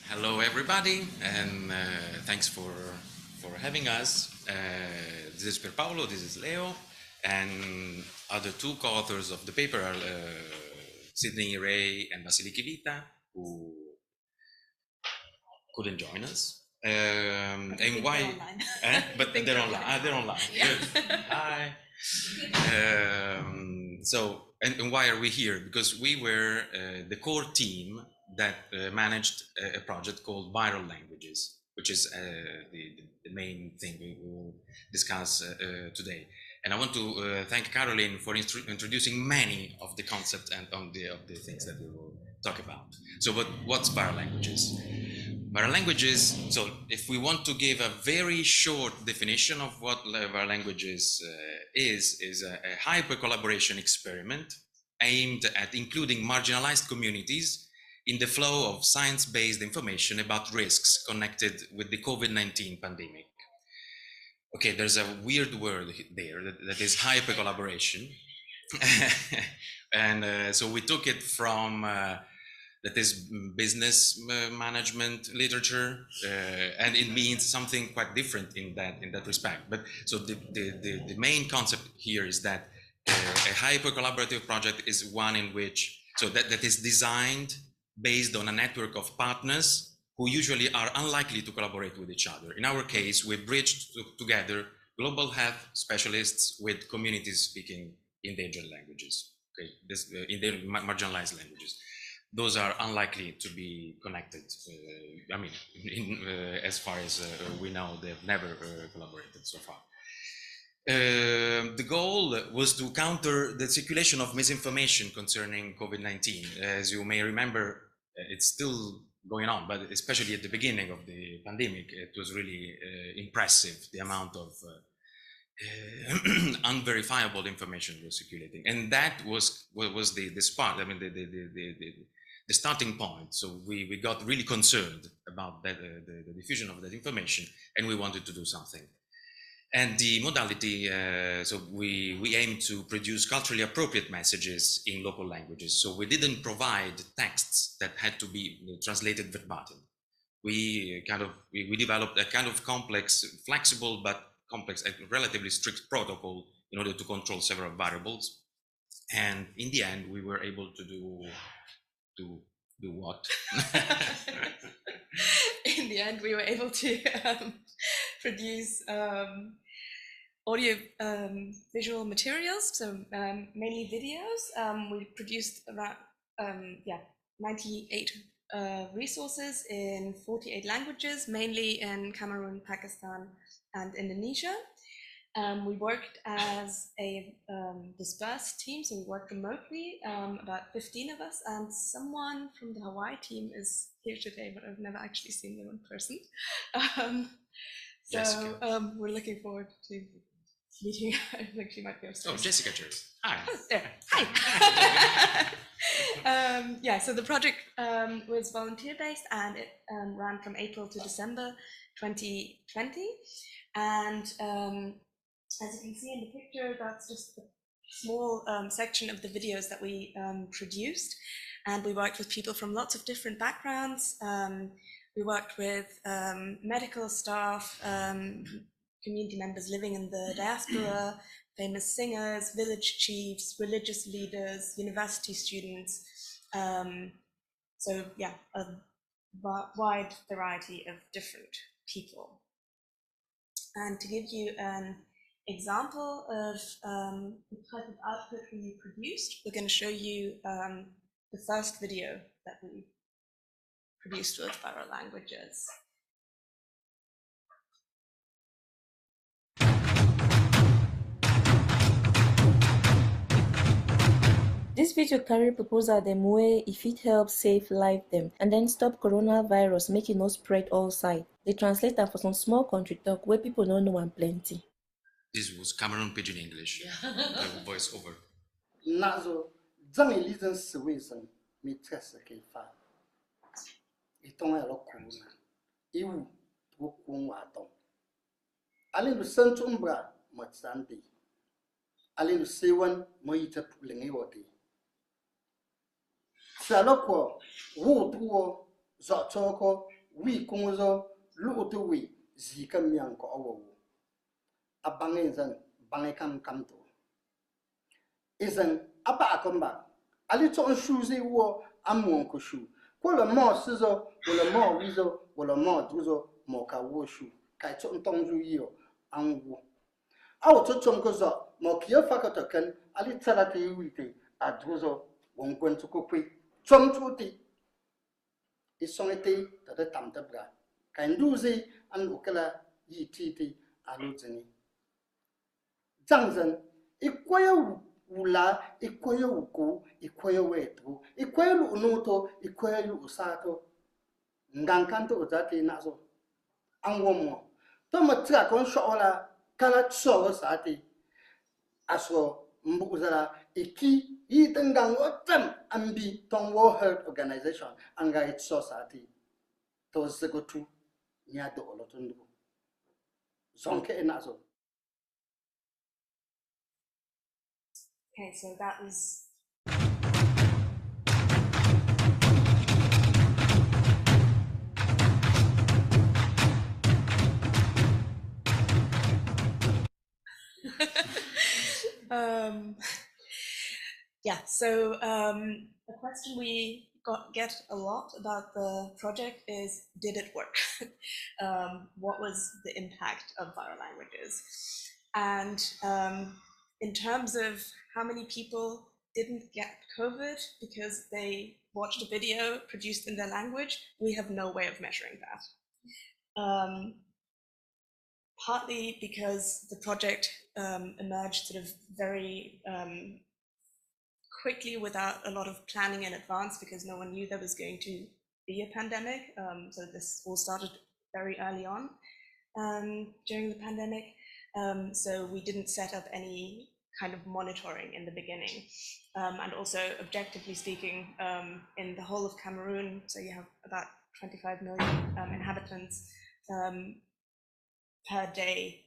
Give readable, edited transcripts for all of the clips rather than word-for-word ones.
Hello, everybody, and thanks for having us. This is Pierpaolo, this is Leo, and other two co-authors of the paper are Sydney Ray and Vasiliki Vita, who couldn't join us. And why? But they're online. They're online. Yeah. Good. Hi. And why are we here? Because we were the core team that managed a project called virALLanguages, which is the main thing we will discuss today. And I want to thank Caroline for introducing many of the concepts and of the things that we will talk about. So what's virALLanguages? virALLanguages, so if we want to give a very short definition of what virALLanguages is a hyper-collaboration experiment aimed at including marginalized communities in the flow of science-based information about risks connected with the COVID-19 pandemic. Okay, there's a weird word there that is hyper-collaboration. And so we took it from that is business management literature, and it means something quite different in that respect. But so the main concept here is that a hyper collaborative project is one in which that is designed based on a network of partners who usually are unlikely to collaborate with each other. In our case, we bridged together global health specialists with communities speaking endangered languages, okay, marginalized languages. Those are unlikely to be connected. I mean, as far as we know, they've never collaborated so far. The goal was to counter the circulation of misinformation concerning COVID-19. As you may remember, it's still going on, but especially at the beginning of the pandemic, it was really impressive, the amount of unverifiable information was circulating. And that was the spark, I mean, the starting point. So we got really concerned about that, the diffusion of that information, and we wanted to do something. And the modality, so we aim to produce culturally appropriate messages in local languages. So we didn't provide texts that had to be translated verbatim. We developed a kind of complex, flexible but complex, relatively strict protocol in order to control several variables. And in the end, we were able to do what? In the end, we were able to produce audio visual materials, so mainly videos. We produced about 98 resources in 48 languages, mainly in Cameroon, Pakistan, and Indonesia. We worked as a dispersed team, so we worked remotely, about 15 of us, and someone from the Hawaii team is here today, but I've never actually seen them in person. We're looking forward to meeting her. I think she might be upstairs. Oh, Jessica Cheers. Hi. Oh, there. Hi. So the project was volunteer-based, and it ran from April to December 2020. And as you can see in the picture, that's just a small section of the videos that we produced. And we worked with people from lots of different backgrounds. We worked with medical staff, community members living in the diaspora, famous singers, village chiefs, religious leaders, university students. So yeah, a wide variety of different people. And to give you an example of the type of output we produced, we're going to show you the first video that we produced with virALLanguages. This video carry proposal them way if it helps save life them and then stop coronavirus make it no spread all side. They translate that for some small country talk where people don't know and plenty. This was Cameroon Pidgin English. Voice over. Nazo Zamilizan Suizan Mitessa Kilfa. Iton Elokuna. Iwu Wukun Wadon. Alin Santumbra Matsandi. Alin Sewan Moita Pulingiwadi. Saloko, Woodwo, Zotoko, we kunzo lu to we zika miang ko awo abangen zan bangai kam to isn't aba komba ali to shuzi wo amon ko shu ko le mo sizo wala mo wizo wala mo duzo mo ka wo shu kai to tong ju yo anwo awo to chom ko zo mo kiyo fakato kan ali tsara te wite aduzo won kwen to ko kwi chom chuti isongete ta tam ta bra kan duzi an ukala yi titi aluzini zangzan ikoya wula ikoya wuku ikoya wetu ikoya lu nuto ikoya lu usato ngankanto uzati naso anwomo to matra kon shola kala tso sati aso mbuzara iki yitangang otam ambi ton World Health Organization anga it society to zegotu nya do olotundu zonke naso. Okay, so that was yeah, so a question we get a lot about the project is, did it work? What was the impact of virALLanguages? And in terms of how many people didn't get COVID because they watched a video produced in their language, we have no way of measuring that. Partly because the project emerged sort of very quickly without a lot of planning in advance, because no one knew there was going to be a pandemic. So this all started very early on during the pandemic. So we didn't set up any kind of monitoring in the beginning. And also, objectively speaking, in the whole of Cameroon, so you have about 25 million inhabitants, per day,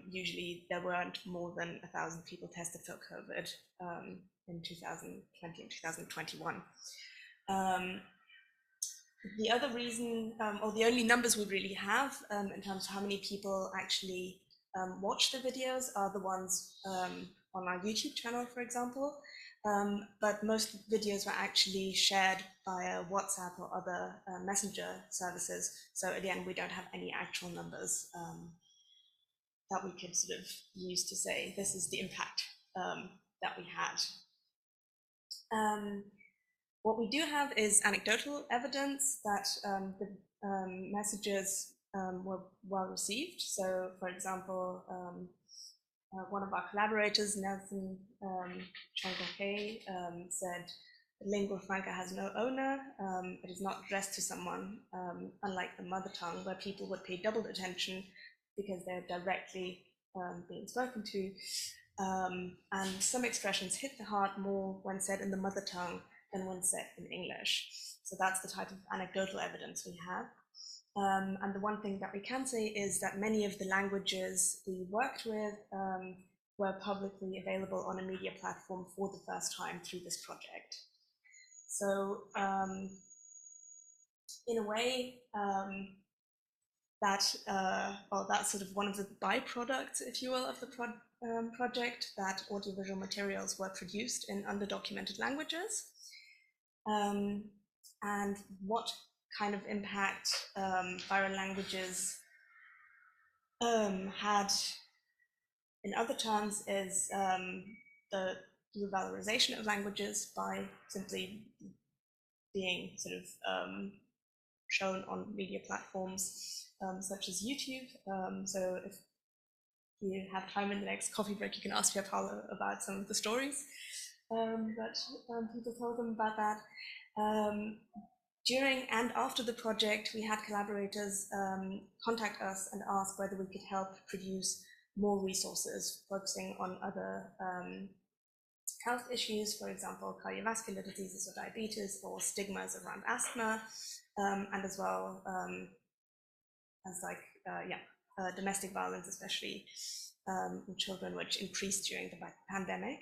usually there weren't more than 1,000 people tested for COVID in 2020 and 2021. The other reason, or the only numbers we really have in terms of how many people actually watch the videos, are the ones on our YouTube channel, for example. But most videos were actually shared via WhatsApp or other messenger services. So again, we don't have any actual numbers that we could sort of use to say this is the impact that we had. What we do have is anecdotal evidence that the messages were well received. So, for example, one of our collaborators, Nelson Chongake, said, lingua franca has no owner. It is not addressed to someone, unlike the mother tongue, where people would pay double attention because they're directly being spoken to. And some expressions hit the heart more when said in the mother tongue than when said in English. So that's the type of anecdotal evidence we have. And the one thing that we can say is that many of the languages we worked with were publicly available on a media platform for the first time through this project. So in a way, that's sort of one of the byproducts, if you will, of the project, that audiovisual materials were produced in underdocumented languages. And what kind of impact virALLanguages had in other terms is the revalorization of languages by simply being sort of shown on media platforms such as YouTube. So if you have time in the next coffee break, you can ask Pierpaolo about some of the stories that people told them about that. During and after the project, we had collaborators contact us and ask whether we could help produce more resources focusing on other health issues, for example, cardiovascular diseases or diabetes, or stigmas around asthma, and as well as domestic violence, especially in children, which increased during the pandemic.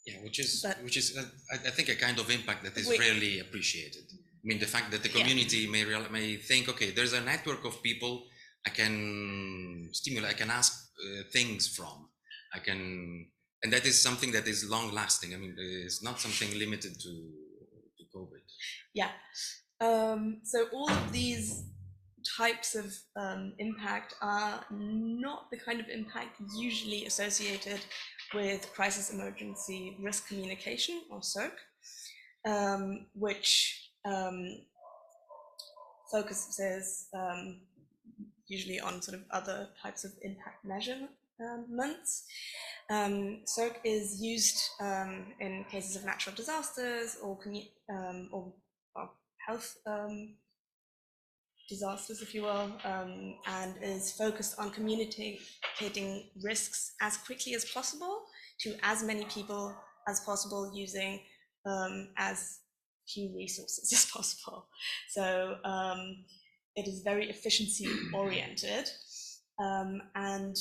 Yeah, which is I think a kind of impact that is rarely appreciated. mean, the fact that the community may think, okay, there's a network of people I can stimulate, I can ask things from, and that is something that is long lasting. I mean, it's not something limited to COVID. Yeah. So all of these types of impact are not the kind of impact usually associated with crisis emergency risk communication, or CERC, which focuses usually on sort of other types of impact measurements. CERC is used in cases of natural disasters or health disasters, if you will, and is focused on communicating risks as quickly as possible to as many people as possible using as few resources as possible. So it is very efficiency oriented, and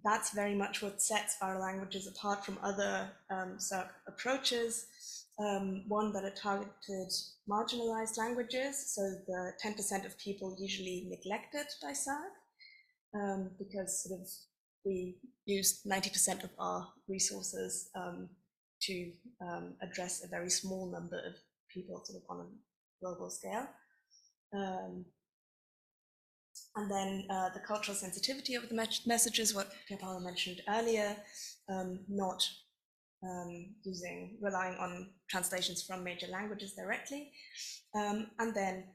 that's very much what sets virALLanguages apart from other CERC approaches. One that are targeted marginalized languages, so the 10% of people usually neglected by CERC, because sort of we use 90% of our resources to address a very small number of people sort of on a global scale. And then the cultural sensitivity of the messages, what Pierpaolo mentioned earlier, not relying on translations from major languages directly, and then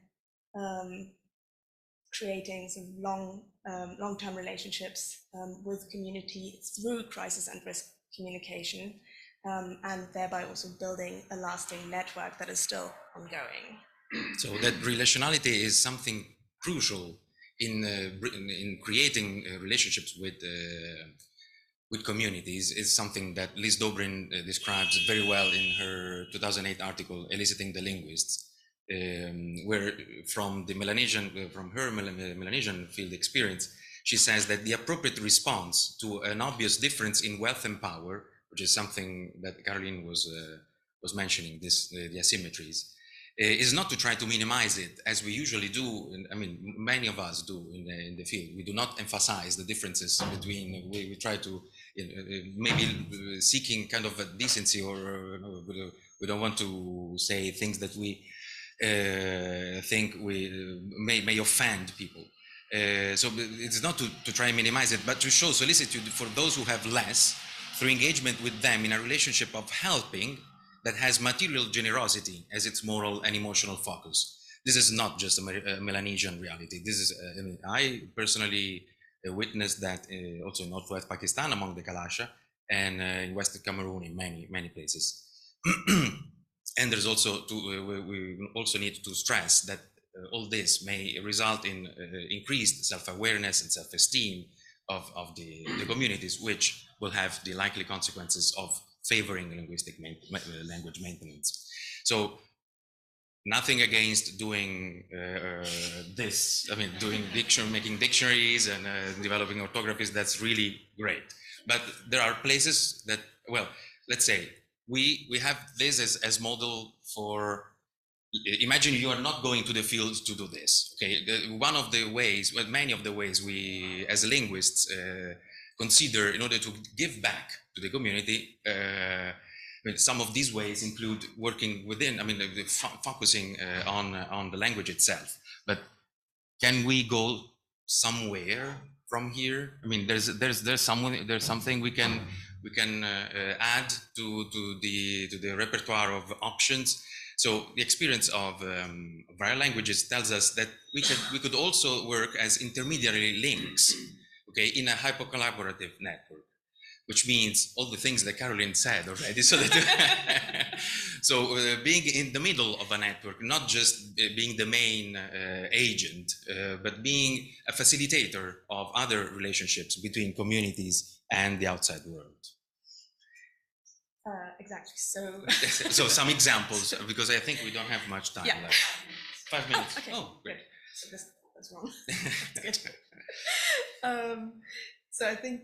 creating some long-term relationships with community through crisis and risk communication, and thereby also building a lasting network that is still ongoing. So that relationality is something crucial in creating relationships with communities. Is something that Liz Dobrin describes very well in her 2008 article, Eliciting the Linguists, where from her Melanesian field experience, she says that the appropriate response to an obvious difference in wealth and power, which is something that Caroline was mentioning, the asymmetries, is not to try to minimize it, as we usually do. I mean, many of us do in the field. We do not emphasize the differences between. We try to maybe seeking kind of a decency, or we don't want to say things that we think we may offend people. So it's not to try and minimize it, but to show solicitude for those who have less, through engagement with them in a relationship of helping that has material generosity as its moral and emotional focus. This is not just a Melanesian reality. This is, I personally witnessed that also in Northwest Pakistan among the Kalasha, and in Western Cameroon in many places. And there's also, we also need to stress that all this may result in increased self-awareness and self-esteem of the communities, which will have the likely consequences of favoring linguistic language maintenance. So nothing against doing this. I mean, making dictionaries and developing orthographies, that's really great. But there are places that, well, let's say, we have this as model for, imagine you are not going to the field to do this, okay? One of the ways, well, many of the ways we, as linguists, consider in order to give back to the community, some of these ways include working within, I mean, focusing on the language itself. But can we go somewhere from here? I mean, there's something we can add to the repertoire of options. So the experience of virALLanguages tells us that we could also work as intermediary links, okay, in a hyper-collaborative network, which means all the things that Caroline said already. So that so being in the middle of a network, not just being the main agent, but being a facilitator of other relationships between communities and the outside world. Exactly. So so some examples, because I think we don't have much time left. 5 minutes. Okay. Oh, great. So that's wrong. That's good. So I think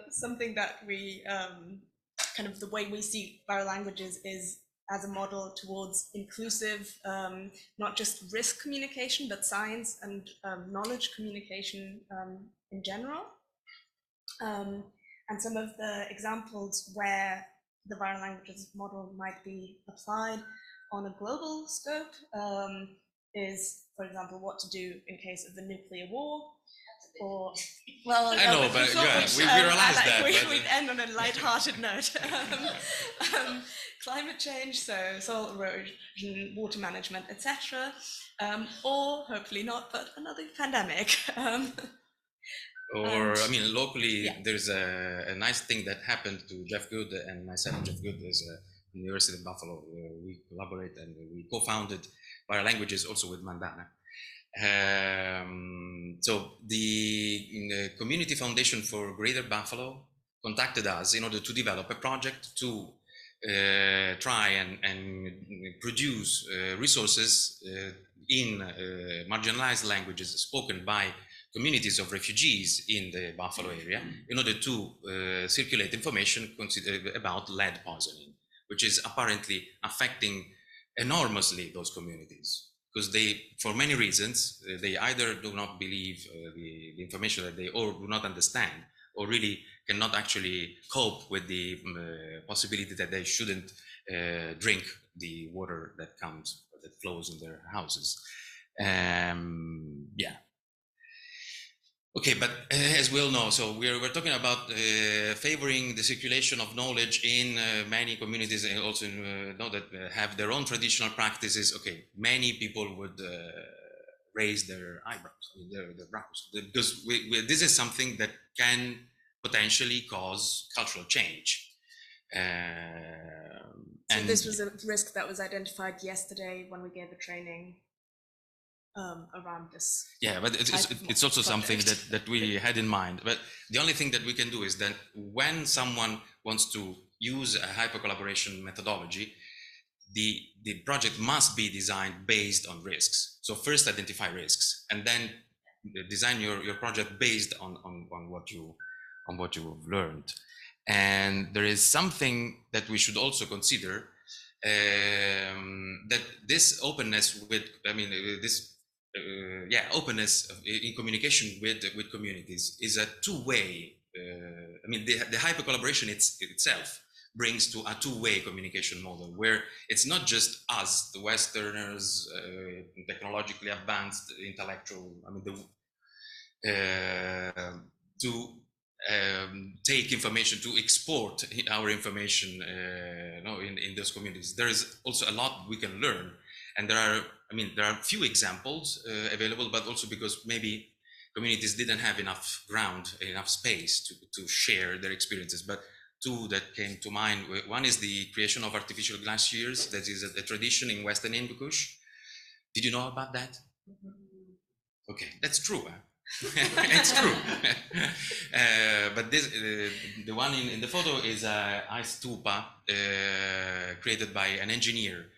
something that we kind of the way we see virALLanguages is as a model towards inclusive, not just risk communication, but science and knowledge communication in general. And some of the examples where the virALLanguages model might be applied on a global scope is, for example, what to do in case of a nuclear war. Or, well, I know, but yeah, we realized that. We'd end on a light-hearted note. Climate change, so soil erosion, water management, etc. Or hopefully not, but another pandemic. Or, I mean, locally, there's a nice thing that happened to Jeff Good and myself. Jeff Good is a University of Buffalo. We collaborate and we co-founded virALLanguages also with Mandana. So the Community Foundation for Greater Buffalo contacted us in order to develop a project to try and produce resources in marginalized languages spoken by communities of refugees in the Buffalo area in order to circulate information about lead poisoning, which is apparently affecting enormously those communities. Because they, for many reasons, they either do not believe the information that they, or do not understand, or really cannot actually cope with the possibility that they shouldn't drink the water that comes, or that flows in their houses. Yeah. Okay, but as we all know, so we're talking about favoring the circulation of knowledge in many communities, and also know that have their own traditional practices. Okay, many people would raise their eyebrows, their brows, because this is something that can potentially cause cultural change. So this was a risk that was identified yesterday when we gave a training around this. Yeah, but it's also something that we had in mind. But the only thing that we can do is that when someone wants to use a hyper-collaboration methodology, the project must be designed based on risks. So first identify risks, and then design your project based on what you've learned. And there is something that we should also consider, that this openness with, I mean, this openness in communication with communities is a two-way. I mean, the hyper collaboration itself brings to a two-way communication model where it's not just us, the Westerners, technologically advanced, intellectual. I mean, to take information, to export our information, in those communities. There is also a lot we can learn, and there are few examples available, but also because maybe communities didn't have enough ground, enough space to share their experiences. But two that came to mind. One is the creation of artificial glaciers. That is a tradition in Western Indokush. Did you know about that? Okay, that's true. Huh? It's true. But this, the one in the photo is a ice stupa created by an engineer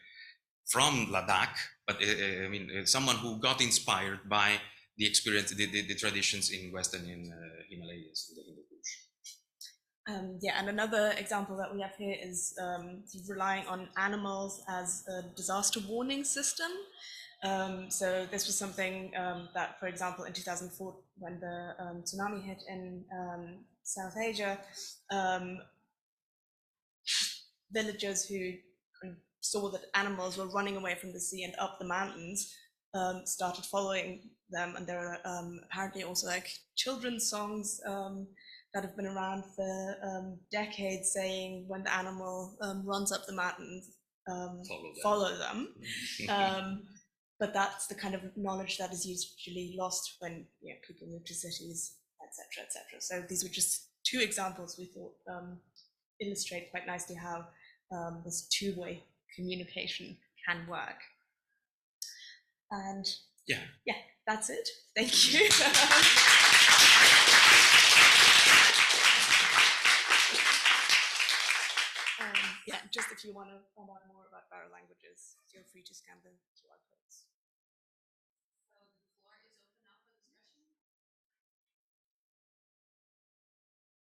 from Ladakh, but someone who got inspired by the experience, the traditions in Western Himalayas, in the Hindu Kush. And another example that we have here is relying on animals as a disaster warning system. So this was something that, for example, in 2004, when the tsunami hit in South Asia, villagers who saw that animals were running away from the sea and up the mountains started following them. And there are apparently also like children's songs that have been around for decades, saying when the animal runs up the mountain, follow them. But that's the kind of knowledge that is usually lost when people move to cities, etc., etc. So these were just two examples we thought illustrate quite nicely how this two-way communication can work. And yeah, that's it. Thank you. Just if you want to find out more about virALLanguages, feel free to scan the QR codes.